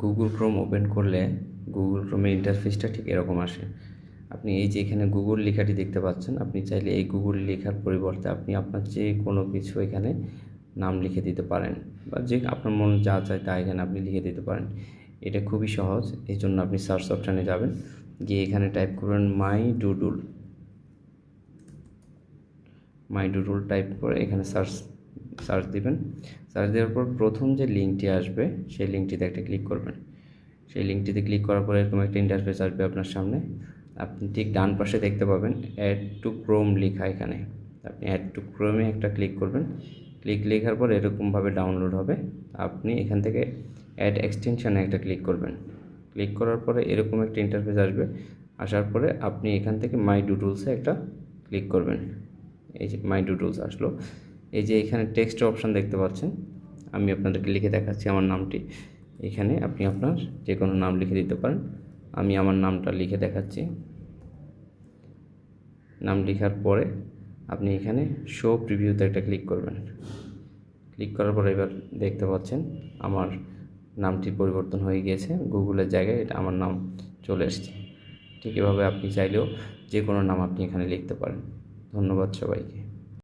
Google Chrome open করলে Google ক্রোমের ইন্টারফেসটা ঠিক এরকম আসে। আপনি এই যে এখানে গুগল লেখাটি দেখতে পাচ্ছেন, আপনি চাইলে এই গুগল লেখার পরিবর্তে আপনি আপনার যে কোনো কিছু এখানে নাম লিখে দিতে পারেন, বা যে আপনার মন যা চায় তা এখানে আপনি লিখে দিতে পারেন। এটা খুবই সহজ। এই জন্য আপনি সার্চ অপশানে যাবেন, গিয়ে এখানে টাইপ করবেন মাই ডুডুল। মাই ডুডুল টাইপ করে এখানে সার্চ দিবেন। সার্চ দেওয়ার পর প্রথম যে লিঙ্কটি আসবে সেই লিঙ্কটিতে একটা ক্লিক করবেন। সেই লিঙ্কটিতে ক্লিক করার পরে এরকম একটা ইন্টারফেস আসবে আপনার সামনে। আপনি ঠিক ডান পাশে দেখতে পাবেন অ্যাড টু ক্রোম লেখা। এখানে আপনি অ্যাড টু ক্রোমে একটা ক্লিক করবেন। ক্লিক লেখার পর এরকমভাবে ডাউনলোড হবে। আপনি এখান থেকে অ্যাড এক্সটেনশানে একটা ক্লিক করবেন। ক্লিক করার পরে এরকম একটা ইন্টারফেস আসবে। আসার পরে আপনি এখান থেকে মাই ডুডুলসে একটা ক্লিক করবেন। এই যে মাই ডুডুলস আসলো। এই যে এখানে টেক্সট অপশান দেখতে পাচ্ছেন, আমি আপনাদেরকে লিখে দেখাচ্ছি আমার নামটি। এখানে আপনি আপনার যে কোনো নাম লিখে দিতে পারেন। আমি আমার নামটা লিখে দেখাচ্ছি। নাম লেখার পরে আপনি এখানে শো প্রিভিউতে একটা ক্লিক করবেন। ক্লিক করার পরে এবার দেখতে পাচ্ছেন আমার নামটি পরিবর্তন হয়ে গিয়েছে। গুগলের জায়গায় এটা আমার নাম চলে এসেছে। ঠিক এভাবে আপনি চাইলেও যে কোনো নাম আপনি এখানে লিখতে পারেন। ধন্যবাদ সবাইকে।